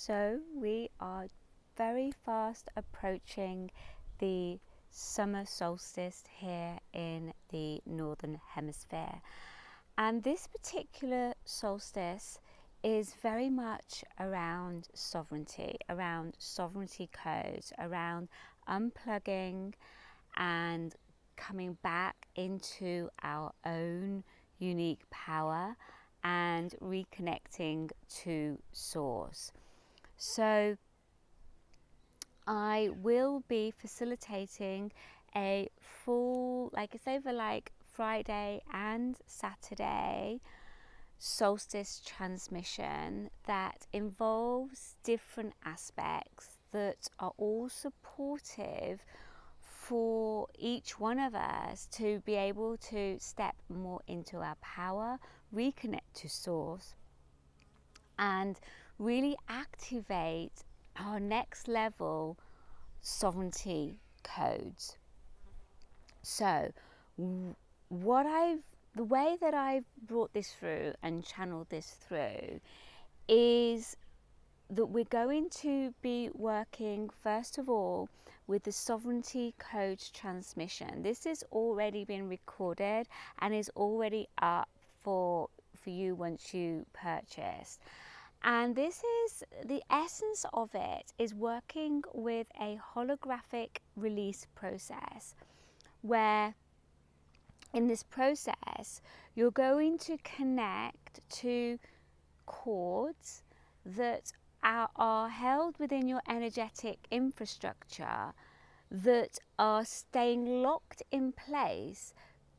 So we are very fast approaching the summer solstice here in the northern hemisphere, and this particular solstice is very much around sovereignty codes, around unplugging and coming back into our own unique power and reconnecting to source. So I will be facilitating a full, it's over Friday and Saturday solstice transmission that involves different aspects that are all supportive for each one of us to be able to step more into our power, reconnect to source, and really activate our next level sovereignty codes. So the way that I've brought this through and channeled this through is that we're going to be working first of all with the sovereignty codes transmission. This has already been recorded and is already up for you once you purchase. And this is the essence of it, is working with a holographic release process, where in this process you're going to connect to cords that are held within your energetic infrastructure that are staying locked in place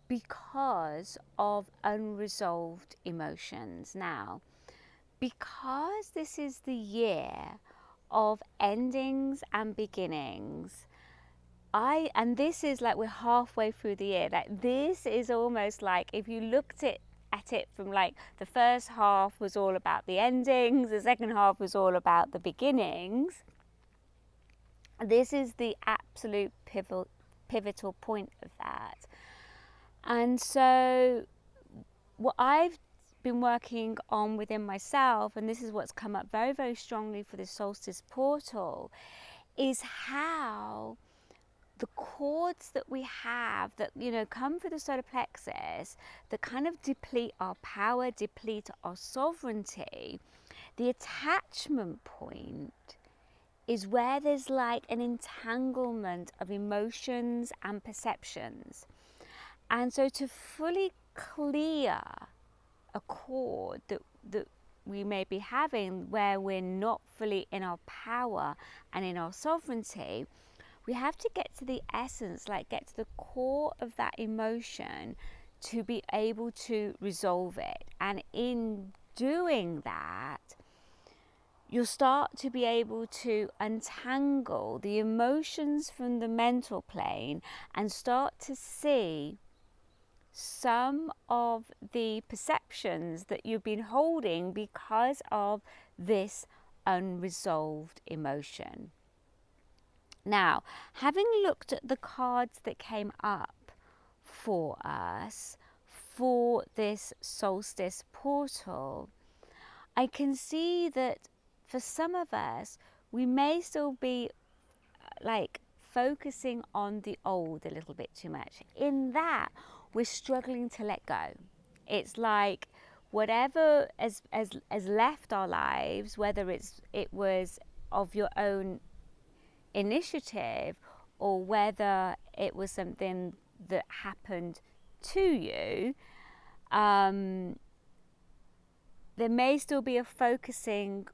because of unresolved emotions. Now, because this is the year of endings and beginnings, and this is we're halfway through the year, this is almost like if you looked at it from the first half was all about the endings, the second half was all about the beginnings. This is the absolute pivotal point of that. And so what I've been working on within myself, and this is what's come up very, very strongly for the Solstice Portal, is how the cords that we have that come through the solar plexus that kind of deplete our power, deplete our sovereignty, the attachment point is where there's an entanglement of emotions and perceptions. And so to fully clear a cord that we may be having where we're not fully in our power and in our sovereignty, we have to get to the essence, get to the core of that emotion to be able to resolve it. And in doing that, you'll start to be able to untangle the emotions from the mental plane and start to see some of the perceptions that you've been holding because of this unresolved emotion. Now, having looked at the cards that came up for us for this solstice portal, I can see that for some of us, we may still be focusing on the old a little bit too much. In that, we're struggling to let go. It's whatever has left our lives, whether it was of your own initiative or whether it was something that happened to you, there may still be a focusing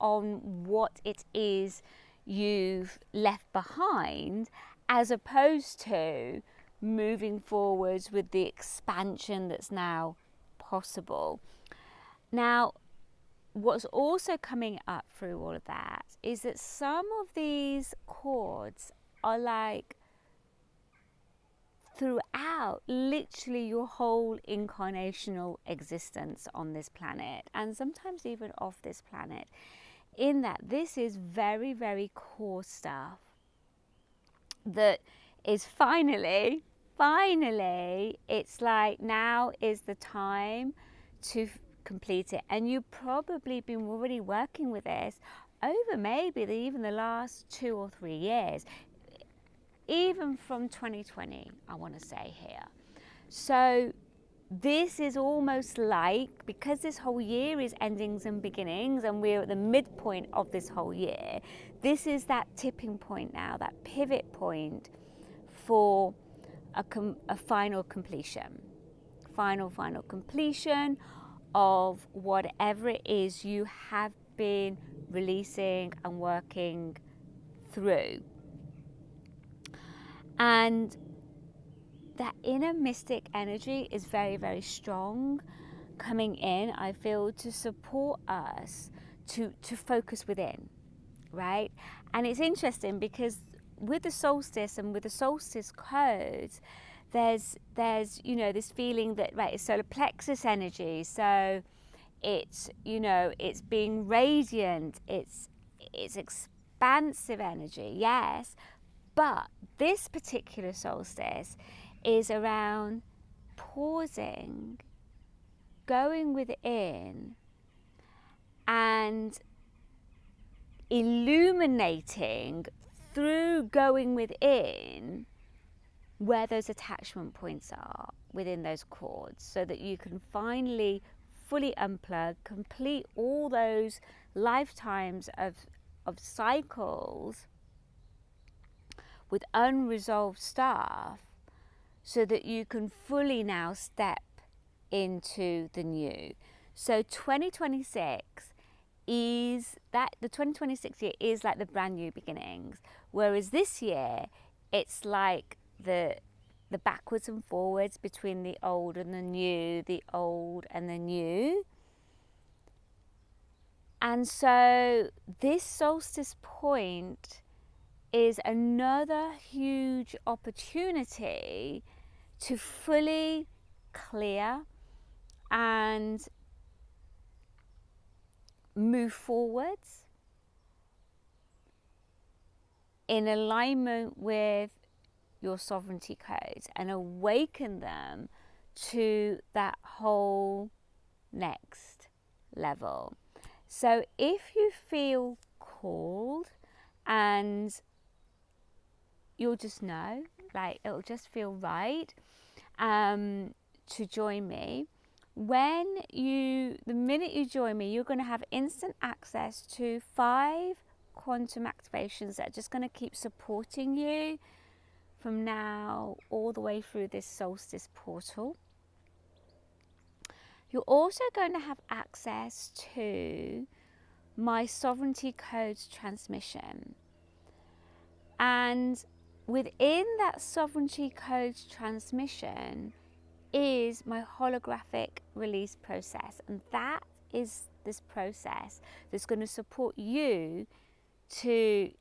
on what it is you've left behind, as opposed to moving forwards with the expansion that's now possible. Now, what's also coming up through all of that is that some of these cords are throughout literally your whole incarnational existence on this planet, and sometimes even off this planet, in that this is very, very core stuff that is finally, it's now is the time to complete it. And you've probably been already working with this over maybe even the last 2 or 3 years, even from 2020, I want to say here. So this is almost like, because this whole year is endings and beginnings, and we're at the midpoint of this whole year, this is that tipping point now, that pivot point for a final completion. Final completion of whatever it is you have been releasing and working through. And that inner mystic energy is very, very strong coming in, I feel, to support us to focus within, right? And it's interesting because with the solstice and with the solstice codes, there's you know, this feeling that, right, it's solar plexus energy, so it's, you know, it's being radiant, it's expansive energy, yes, but this particular solstice is around pausing, going within, and illuminating through going within where those attachment points are within those cords, so that you can finally fully unplug, complete all those lifetimes of cycles with unresolved stuff, so that you can fully now step into the new. So 2026 is that, the 2026 year is like the brand new beginnings, whereas this year it's like the backwards and forwards between the old and the new, the old and the new. And so this solstice point is another huge opportunity to fully clear and move forwards in alignment with your sovereignty codes and awaken them to that whole next level. So if you feel called, and you'll just know, like, it'll just feel right to join me. The minute you join me, you're going to have instant access to 5 quantum activations that are just going to keep supporting you from now all the way through this solstice portal. You're also going to have access to my sovereignty codes transmission. And within that sovereignty codes transmission is my holographic release process. And that is this process that's going to support you to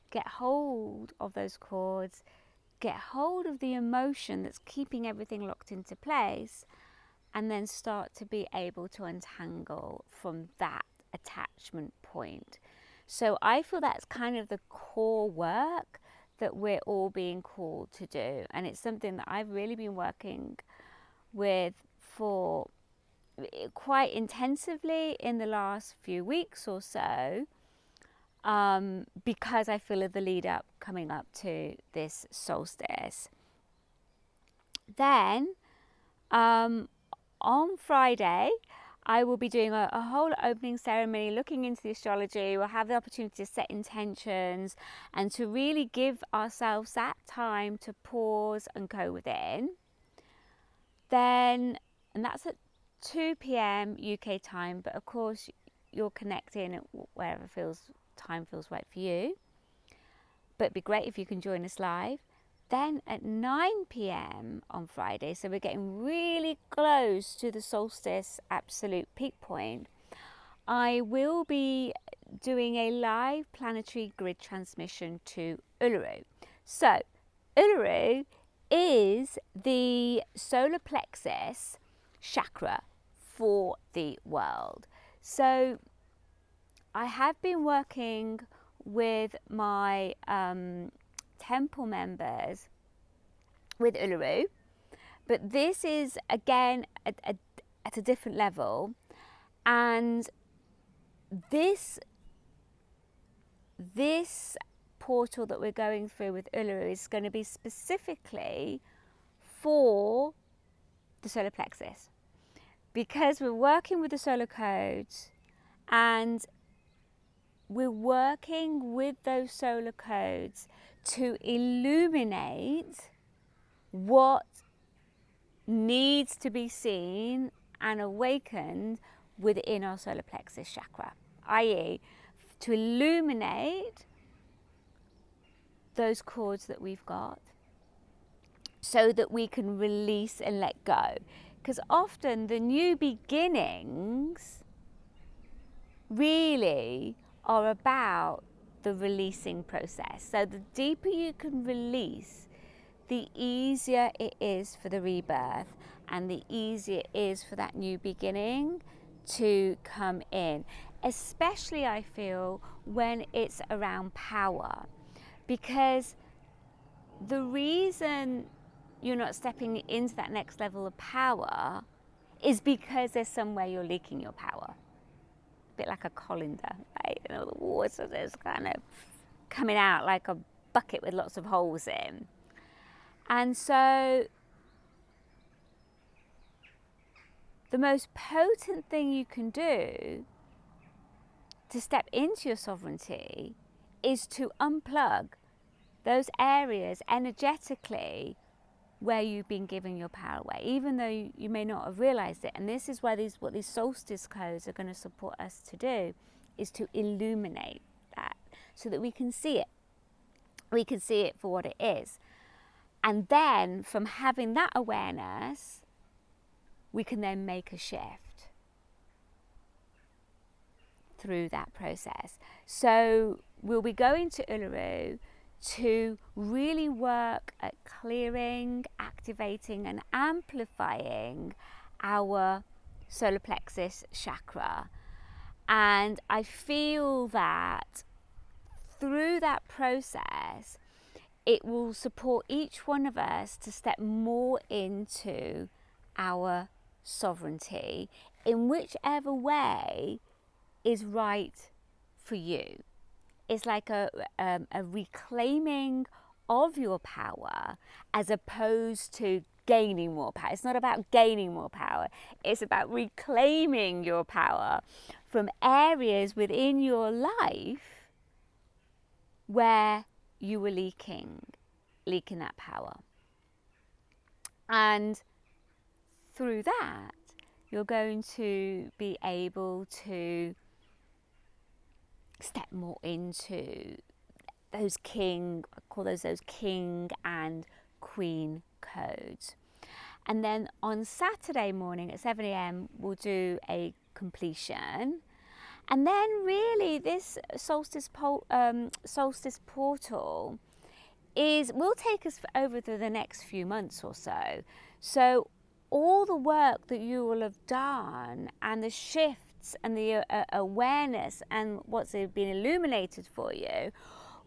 get hold of those cords, get hold of the emotion that's keeping everything locked into place, and then start to be able to untangle from that attachment point. So I feel that's kind of the core work that we're all being called to do. And it's something that I've really been working with for quite intensively in the last few weeks or so, because I feel the lead up coming up to this solstice. Then on Friday, I will be doing a whole opening ceremony, looking into the astrology. We'll have the opportunity to set intentions and to really give ourselves that time to pause and go within. Then, and that's at 2 p.m. UK time, but of course you're connecting wherever time feels right for you. But it'd be great if you can join us live. Then at 9 p.m. on Friday, so we're getting really close to the solstice absolute peak point, I will be doing a live planetary grid transmission to Uluru. So Uluru is the solar plexus chakra for the world. So I have been working with my temple members with Uluru, but this is again at a different level, and this this portal that we're going through with Uluru is going to be specifically for the solar plexus, because we're working with the solar codes and we're working with those solar codes to illuminate what needs to be seen and awakened within our solar plexus chakra, i.e. to illuminate those cords that we've got so that we can release and let go. Because often the new beginnings really are about the releasing process. So the deeper you can release, the easier it is for the rebirth and the easier it is for that new beginning to come in. Especially, I feel, when it's around power. Because the reason you're not stepping into that next level of power is because there's somewhere you're leaking your power. A bit like a colander, right? You know, the water is kind of coming out like a bucket with lots of holes in. And so the most potent thing you can do to step into your sovereignty is to unplug those areas energetically where you've been giving your power away, even though you may not have realized it. And this is where what these solstice codes are going to support us to do, is to illuminate that so that we can see it. We can see it for what it is. And then from having that awareness, we can then make a shift through that process. So we'll be going to Uluru to really work at clearing, activating and amplifying our solar plexus chakra. And I feel that through that process, it will support each one of us to step more into our sovereignty in whichever way is right for you. It's like a reclaiming of your power as opposed to gaining more power. It's not about gaining more power. It's about reclaiming your power from areas within your life where you were leaking that power. And through that, you're going to be able to step more into those king, I call those king and queen codes. And then on Saturday morning at 7 a.m, we'll do a completion. And then really this Solstice Portal will take us over the next few months or so. So all the work that you will have done and the shifts and the awareness and what's been illuminated for you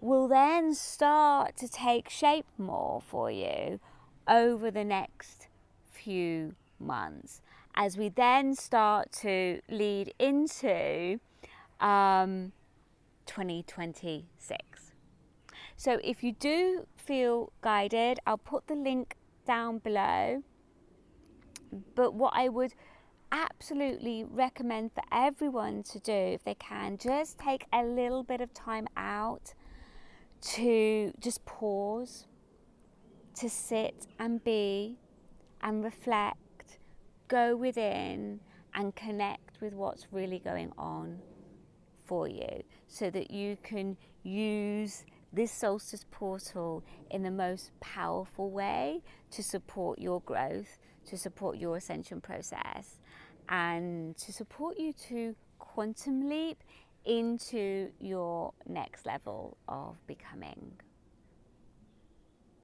will then start to take shape more for you over the next few months, as we then start to lead into 2026. So if you do feel guided, I'll put the link down below. But what I would absolutely recommend for everyone to do, if they can, just take a little bit of time out to just pause, to sit and be and reflect, go within and connect with what's really going on for you, so that you can use this Solstice Portal in the most powerful way to support your growth, to support your ascension process, and to support you to quantum leap into your next level of becoming.